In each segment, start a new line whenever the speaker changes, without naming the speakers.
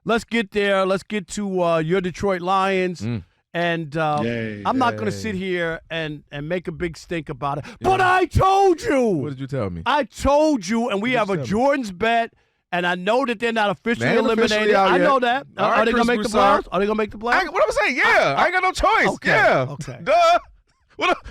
let's get there. Let's get to your Detroit Lions. And I'm not going to sit here and make a big stink about it. Yeah. But I told you.
What did you tell me?
I told you, and we have a Jordan's bet, and I know that they're not officially eliminated. I know that. Are they going to make the playoffs? Are they going to make the playoffs?
What I'm saying, yeah. I ain't got no choice.
Okay.
Yeah.
Okay.
Duh.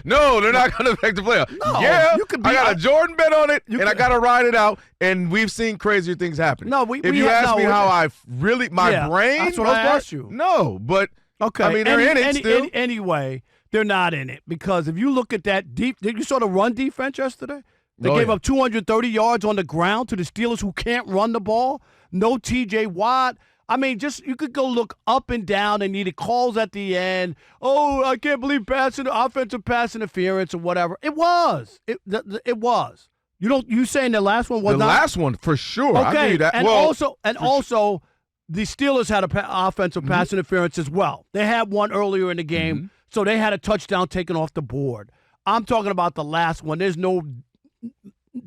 No, they're not going to make the playoffs.
No,
yeah,
you could be,
I got a Jordan bet on it, and I got to ride it out, and we've seen crazier things happen.
No,
if you ask me how I really, my brain.
That's what I asked you.
No, but.
Okay.
I mean, they're in it still.
Anyway, they're not in it because if you look at that deep – did you saw the run defense yesterday? They gave up 230 yards on the ground to the Steelers who can't run the ball. No T.J. Watt. I mean, just you could go look up and down. They needed calls at the end. Oh, I can't believe offensive pass interference or whatever. It was. It was. You saying the last one was
the
not? The
last one for sure.
Okay.
I'll give you that.
And also – the Steelers had an offensive pass interference as well. They had one earlier in the game, so they had a touchdown taken off the board. I'm talking about the last one. There's no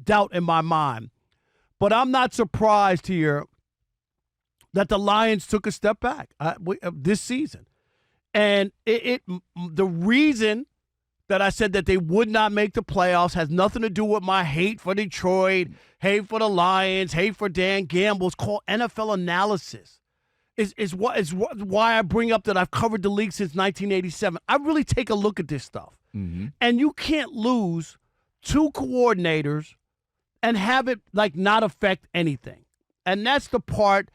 doubt in my mind. But I'm not surprised here that the Lions took a step back this season. And the reason that I said that they would not make the playoffs has nothing to do with my hate for Detroit, hate for the Lions, hate for Dan Campbell. It's called NFL analysis. Is why I bring up that I've covered the league since 1987. I really take a look at this stuff. And you can't lose two coordinators and have it not affect anything. And that's the part,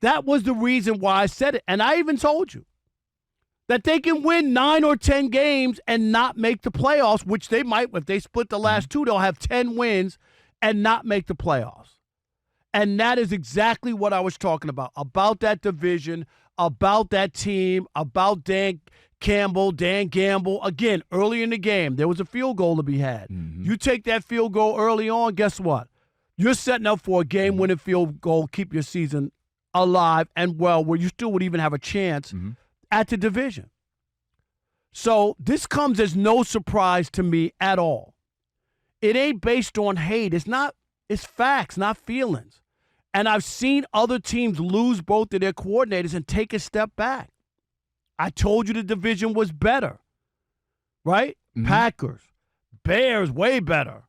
that was the reason why I said it. And I even told you that they can win 9 or 10 games and not make the playoffs, which they might. If they split the last two, they'll have 10 wins and not make the playoffs. And that is exactly what I was talking about that division, about that team, about Dan Campbell. Again, early in the game, there was a field goal to be had. You take that field goal early on, guess what? You're setting up for a game-winning field goal, keep your season alive and well, where you still would even have a chance at the division. So this comes as no surprise to me at all. It ain't based on hate. It's facts, not feelings. And I've seen other teams lose both of their coordinators and take a step back. I told you the division was better, right? Packers, Bears, way better.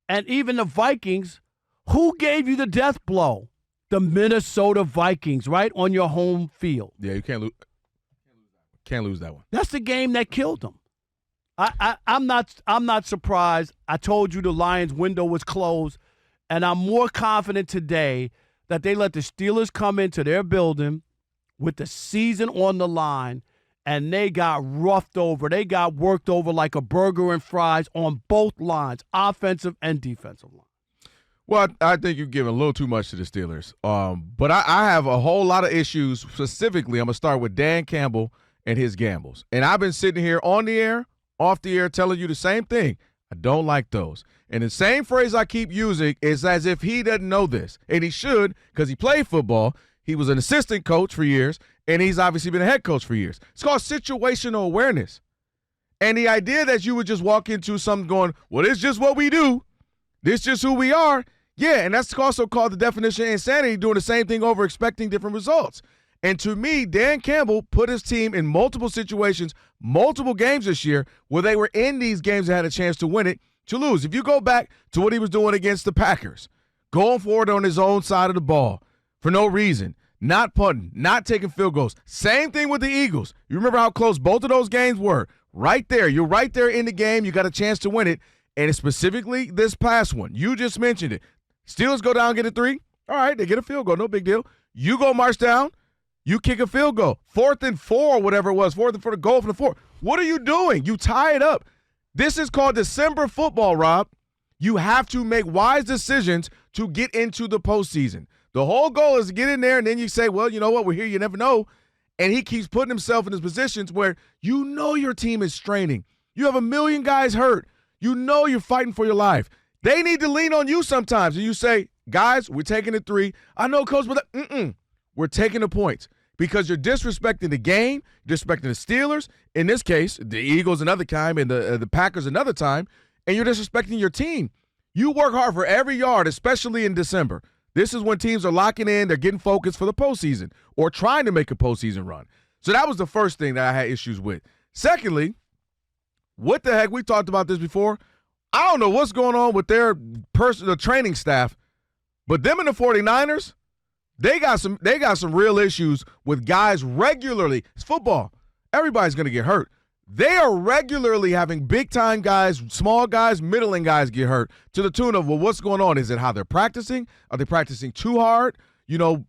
And even the Vikings, who gave you the death blow? The Minnesota Vikings, right, on your home field.
Yeah, you can't lose. Can't lose that one.
That's the game that killed them. I'm not surprised. I told you the Lions' window was closed, and I'm more confident today that they let the Steelers come into their building with the season on the line, and they got roughed over. They got worked over like a burger and fries on both lines, offensive and defensive line.
Well, I think you're giving a little too much to the Steelers. But I have a whole lot of issues. Specifically, I'm going to start with Dan Campbell and his gambles. And I've been sitting here on the air, off the air, telling you the same thing. I don't like those. And the same phrase I keep using is as if he doesn't know this. And he should, because he played football. He was an assistant coach for years, and he's obviously been a head coach for years. It's called situational awareness. And the idea that you would just walk into something going, well, it's just what we do. This is just who we are. Yeah, and that's also called the definition of insanity, doing the same thing over, expecting different results. And to me, Dan Campbell put his team in multiple situations, multiple games this year, where they were in these games and had a chance to win it, to lose. If you go back to what he was doing against the Packers, going forward on his own side of the ball for no reason, not punting, not taking field goals. Same thing with the Eagles. You remember how close both of those games were? Right there. You're right there in the game. You got a chance to win it. And it's specifically this past one. You just mentioned it. Steelers go down, get a 3. All right, they get a field goal. No big deal. You go march down. You kick a field goal. 4th and 4, whatever it was. 4th and 4, goal from the 4. What are you doing? You tie it up. This is called December football, Rob. You have to make wise decisions to get into the postseason. The whole goal is to get in there, and then you say, well, you know what? We're here. You never know. And he keeps putting himself in his positions where you know your team is straining. You have a million guys hurt. You know you're fighting for your life. They need to lean on you sometimes. And you say, guys, we're taking a 3. I know, Coach, but we're taking the points because you're disrespecting the game, disrespecting the Steelers, in this case, the Eagles another time, and the Packers another time, and you're disrespecting your team. You work hard for every yard, especially in December. This is when teams are locking in, they're getting focused for the postseason or trying to make a postseason run. So that was the first thing that I had issues with. Secondly, what the heck? We talked about this before. I don't know what's going on with their personal training staff, but them and the 49ers, they got some real issues with guys regularly. It's football. Everybody's going to get hurt. They are regularly having big-time guys, small guys, middling guys get hurt to the tune of, well, what's going on? Is it how they're practicing? Are they practicing too hard?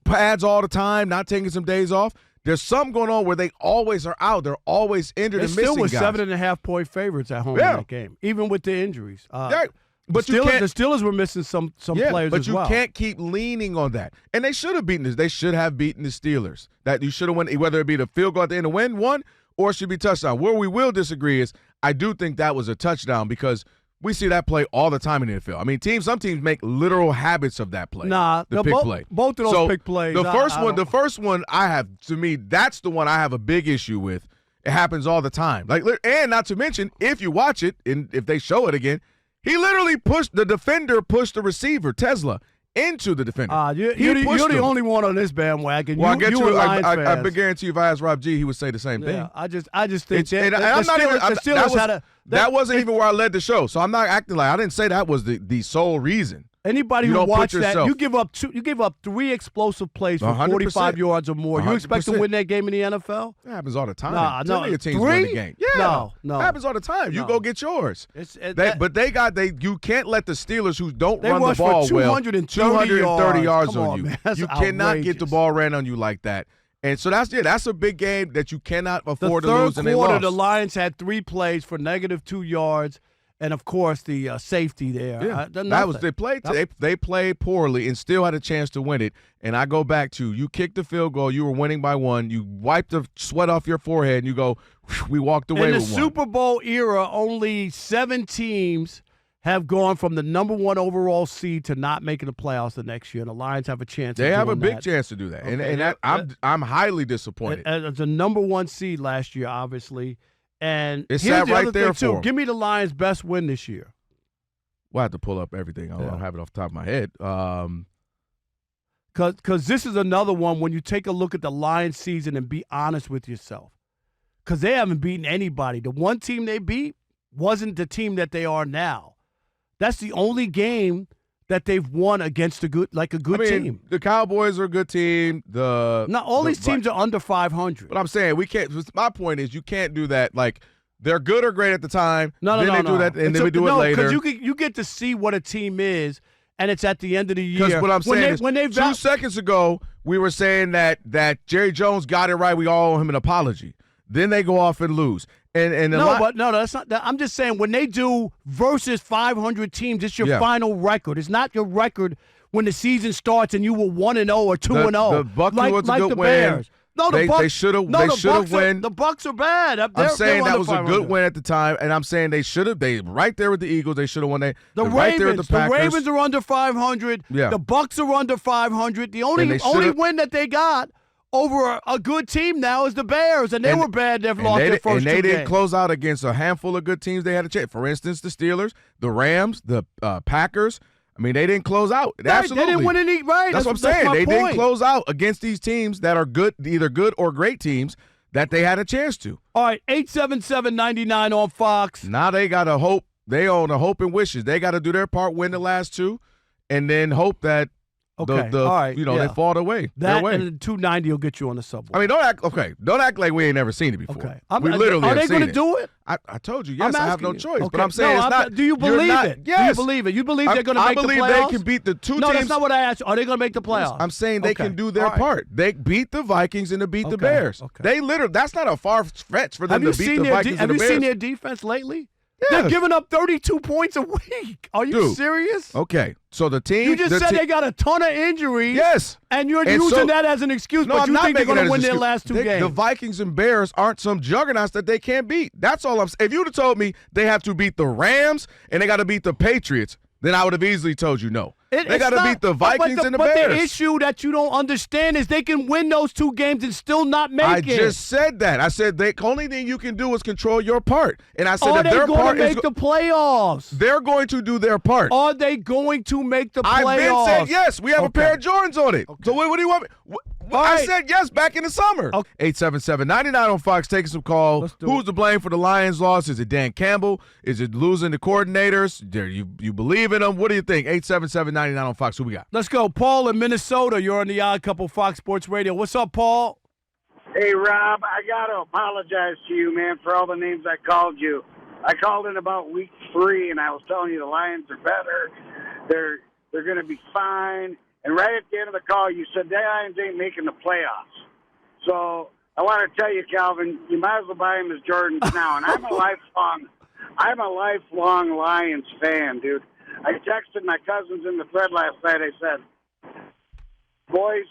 Pads all the time, not taking some days off? There's something going on where they always are out. They're always injured and missing guys.
They still were 7.5-point favorites at home in that game, even with the injuries.
Right. But
the Steelers were missing some players
but
as well.
But you can't keep leaning on that. And they should have beaten this. They should have beaten the Steelers. That you should have won, whether it be the field goal at the end to win one, or it should be touchdown. Where we will disagree is I do think that was a touchdown because we see that play all the time in the NFL. I mean, some teams make literal habits of that play. The pick play.
Both of those pick plays.
The first one I have, to me, that's the one I have a big issue with. It happens all the time. And not to mention, if you watch it, and if they show it again, he literally pushed the receiver, Tesla, into the defender.
You're the only one on this bandwagon.
Well, I guarantee you if I asked Rob G, he would say the same thing.
I just think
that wasn't even where I led the show. So I'm not acting like I didn't say that was the sole reason.
Anybody who watched that, you give up 3 explosive plays for 45 yards or more. 100%. You expect to win that game in the NFL?
That happens all the time.
No,
teams win the game. Yeah,
no,
it happens all the time. You go get yours. You can't let the Steelers who don't run the ball well 230 yards on you. You cannot get the ball ran on you like that. And so that's a big game that you cannot afford to lose.
The third quarter, the Lions had 3 plays for -2 yards. And of course, the safety there.
Yeah, they played poorly and still had a chance to win it. And I go back to you kicked the field goal, you were winning by 1, you wiped the sweat off your forehead, and you go, we walked away with 1.
In the Super Bowl era, only 7 teams have gone from the number 1 overall seed to not making the playoffs the next year. And the Lions have a chance.
They have a big chance to do that, okay. I'm highly disappointed.
As a number 1 seed last year, obviously. And
it's sat right there for them.
Give me the Lions' best win this year.
We'll have to pull up everything. I don't have it off the top of my head.
Because this is another one when you take a look at the Lions season and be honest with yourself. Because they haven't beaten anybody. The one team they beat wasn't the team that they are now. That's the only game that they've won against a good team.
The Cowboys are a good team.
All these teams are under 500.
But I'm saying we can't. My point is you can't do that. Like they're good or great at the time.
No.
They do that, and then we do it later.
Because you get to see what a team is, and it's at the end of the year.
Because what I'm saying is, 2 seconds ago we were saying that Jerry Jones got it right. We all owe him an apology. Then they go off and lose.
That's not. I'm just saying when they do versus 500 teams, it's your final record. It's not your record when the season starts and you were 1-0 or 2-0.
The Bucs was a good win.
Bears. No, the Bucs.
They should have won.
The Bucs are bad.
I'm saying that was a good win at the time, and I'm saying they should have. They right there with the Eagles. They should have won. The Ravens. Right there with the Packers.
The Ravens are under 500.
Yeah.
The Bucs are under 500. The only win that they got over a good team now is the Bears, and they were bad. They've lost their first 2 games.
And they didn't close out against a handful of good teams they had a chance. For instance, the Steelers, the Rams, the Packers. I mean, they didn't close out.
Right,
Absolutely.
They didn't win any. Right.
That's what I'm saying. They didn't close out against these teams that are good, either good or great teams that they had a chance to.
All right, 877-99 on Fox.
Now they got to hope. They own a hope and wishes. They got to do their part, win the last 2, and then hope that all right, they fall away.
That and the $2.90 will get you on the subway.
I mean, don't act like we ain't never seen it before.
Okay.
We literally
are they
going
to do it?
I told you, yes, I have no choice.
Okay.
But I'm saying it's not.
Do you believe it?
Yes.
Do you believe it? You believe they're going to make the playoffs?
I believe they can beat the 2 teams.
No, that's not what I asked you. Are they going to make the playoffs?
I'm saying they can do their part. They beat the Vikings and they beat the Bears.
Okay.
They literally, that's not a far stretch for them to beat the Vikings and the Bears.
Have you seen their defense lately?
Yes.
They're giving up 32 points a week. Are you serious?
Okay. So the team.
You just said they got a ton of injuries.
Yes.
And you're using that as an excuse, but you think they're going to win their last 2 games.
The Vikings and Bears aren't some juggernauts that they can't beat. That's all I'm saying. If you would have told me they have to beat the Rams and they got to beat the Patriots, then I would have easily told you no. They got
It's
to
not-
beat the Vikings and the Bears.
But the issue that you don't understand is they can win those 2 games and still not make
I
it.
just said that. I said the only thing you can do is control your part. And I said
Are
if
they
their
going
part
to make
is
the playoffs?
they're going to do their part.
Are they going to make the playoffs?
I've been said yes. We have a
Okay.
pair of Jordans on it.
Okay.
So what do you want me? I
right.
said yes back in the summer.
Okay.
877-99 on Fox. Taking some call.
Let's do
Who's
it.
to blame for the Lions' loss? Is it Dan Campbell? Is it losing the coordinators? You believe in them? What do you think? 877-99 on Fox. Who we got?
Let's go. Paul in Minnesota. You're on the Odd Couple Fox Sports Radio. What's up, Paul?
Hey, Rob, I got to apologize to you, man, for all the names I called you. I called in about week 3, and I was telling you the Lions are better. They're going to be fine. And right at the end of the call, you said the Lions ain't making the playoffs. So I want to tell you, Calvin, you might as well buy him as Jordans now. And I'm a lifelong Lions fan, dude. I texted my cousins in the thread last night. I said, boys,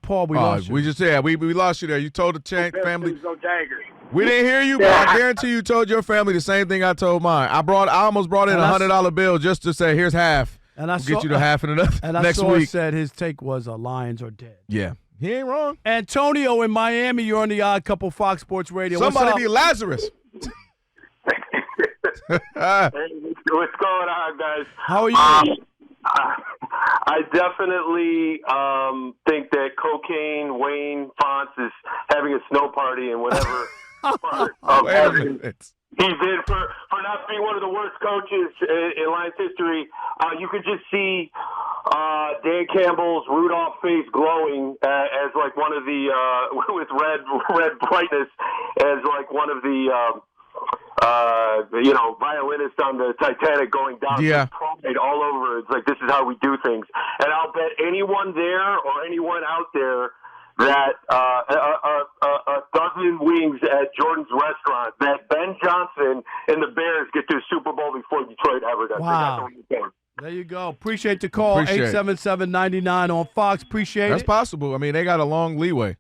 Paul, we lost you.
We just we lost you there. You told the family.
Go Tigers.
We didn't hear you, but I guarantee you told your family the same thing I told mine. I almost brought in a $100 bill just to say, here's half.
And I
get you the half and another
and I
next
saw
week.
It said his take was Lions are dead.
Yeah, he ain't wrong.
Antonio in Miami, you're on the Odd Couple Fox Sports Radio.
Somebody
What's
be
up?
Lazarus.
Hey, what's going on, guys?
How are you?
I definitely think that Cocaine Wayne Fonts is having a snow party in whatever part of
Wait a minute.
he did for not being one of the worst coaches in Lions history. You could just see Dan Campbell's Rudolph face glowing as like one of the with red brightness as like one of the violinist on the Titanic going down.
Yeah.
Pride all over. It's like, this is how we do things. And I'll bet anyone there or anyone out there that a dozen wings at Jordan's restaurant, that Ben Johnson and the Bears get to a Super Bowl before Detroit ever does.
Wow. There you go. Appreciate the call.
Appreciate it.
877-99 on Fox. Appreciate
That's
it.
possible. I mean, they got a long leeway.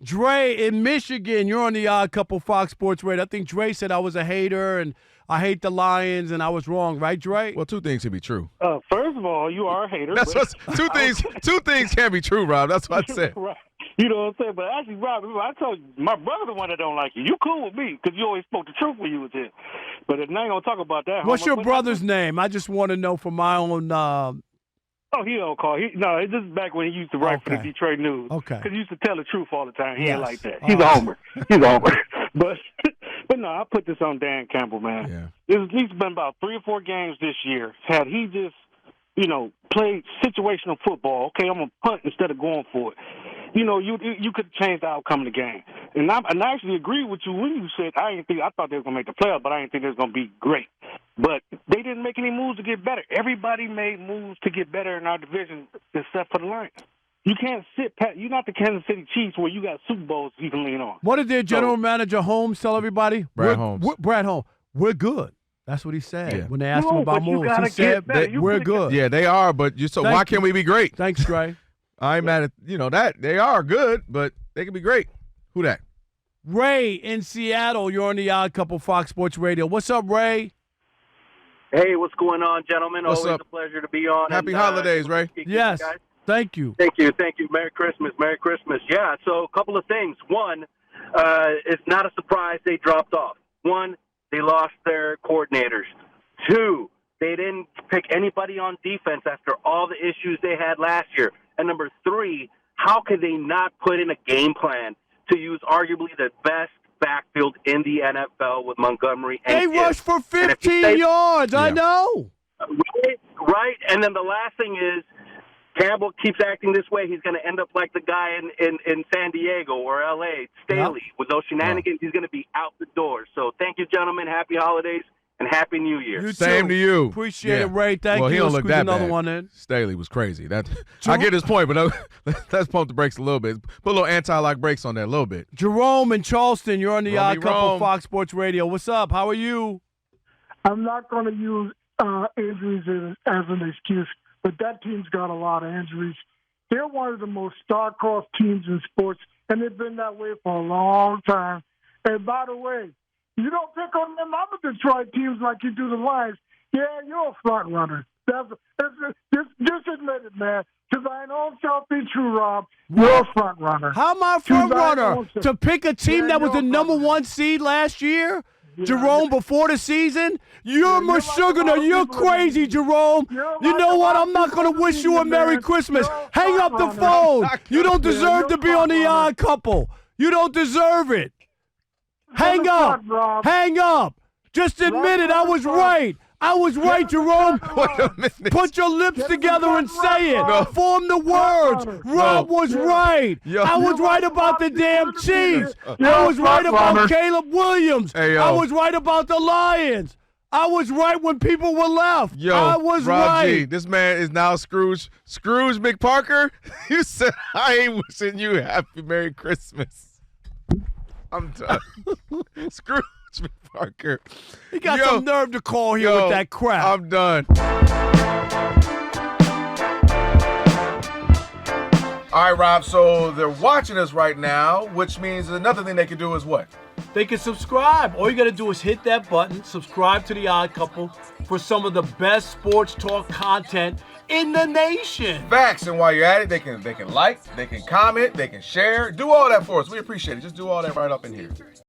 Dre in Michigan, you're on the Odd Couple Fox Sports Radio. I think Dre said I was a hater and I hate the Lions, and I was wrong, right, Dre?
Well, 2 things can be true.
First of all, you are a hater.
That's
but-
what, 2 things. 2 things can be true, Rob. That's what I said.
Right. You know what I'm saying? But actually, Rob, I told you, my brother the one that don't like you. You cool with me because you always spoke the truth when you was here. But I ain't going to talk about that.
What's
homo.
your brother's name? I just want to know for my own
Oh, he don't call. This is back when he used to write for the
Okay.
Detroit News.
Okay.
Because he used to tell the truth all the time. He
Yes.
ain't like that.
All
He's a
right.
homer. He's a homer. But no, I put this on Dan Campbell, man.
Yeah.
He's been about 3 or 4 games this year. Had he just, played situational football, okay, I'm going to punt instead of going for it. You could change the outcome of the game. And I actually agree with you when you said I thought they were going to make the playoffs, but I didn't think they was going to be great. But they didn't make any moves to get better. Everybody made moves to get better in our division except for the Lions. You can't sit pat. You're not the Kansas City Chiefs where you got Super Bowls you can lean on.
What did their general manager Holmes tell everybody?
Brad Holmes.
Brad Holmes. We're good. That's what he said when they asked him
No,
about
but you
moves.
gotta
He said,
get better.
we're good.
Yeah, they are, but why
you.
can't we be great?
Thanks, Dre.
I ain't mad at that. They are good, but they can be great. Who that?
Ray in Seattle, you're on the Odd Couple Fox Sports Radio. What's up, Ray?
Hey, what's going on, gentlemen?
What's
Always
up?
a pleasure to be on.
Happy holidays, Ray.
Yes.
Guys.
Thank you.
Thank you. Merry Christmas. Yeah, so a couple of things. One, it's not a surprise they dropped off. One, they lost their coordinators. 2, they didn't pick anybody on defense after all the issues they had last year. And number 3, how could they not put in a game plan to use arguably the best backfield in the NFL with Montgomery and
They
Gibbs?
rushed for
And if you
15
say-
yards. I
Yeah.
know.
Right. And then the last thing is Campbell keeps acting this way. He's going to end up like the guy in San Diego or L.A., Staley. With those shenanigans, he's going to be out the door. So thank you, gentlemen. Happy holidays and Happy New Year.
You
Same
too.
to you.
Appreciate it, Ray. Thank
well,
you.
he don't
Let's
look
squeeze
that
another
bad.
one in.
Staley was crazy. I get his point, but let's pump the brakes a little bit. Put a little anti-lock brakes on there a little bit.
Jerome in Charleston, you're on the
Romy
Odd Couple
Rome.
Fox Sports Radio. What's up? How are you?
I'm not going to use injuries as an excuse, but that team's got a lot of injuries. They're one of the most star-crossed teams in sports, and they've been that way for a long time. And by the way, you don't pick on them other Detroit teams like you do the Lions. Yeah, you're a front runner. Just admit it, man. To thine own self be true, Rob. You're a front runner.
How am I a front runner? To pick a team that was the number 1 seed last year? Yeah, Jerome, before the season? You're Meshuggah. You're crazy, Jerome. You know what? I'm not going to wish you a Merry Christmas. Hang up the phone. You don't deserve to be on the Odd Couple. You don't deserve it. Hang up. Hang up. Just admit it. I was right. I was right, Jerome. Put your lips together and say it. No. Form the words. Rob was right. I was right about the damn Chiefs. I was right about Caleb Williams. I was right about the Lions. I was right when people were left. I was
Rob
right.
G, this man is now Scrooge McParker. You said, I ain't wishing you a happy Merry Christmas. I'm done. Scrooge McParker.
He got some nerve to call here with that crap.
I'm done. All right, Rob, so they're watching us right now, which means another thing they can do is what?
They can subscribe. All you got to do is hit that button, subscribe to The Odd Couple for some of the best sports talk content in the nation.
Facts, and while you're at it, they can like, they can comment, they can share. Do all that for us. We appreciate it. Just do all that right up in here.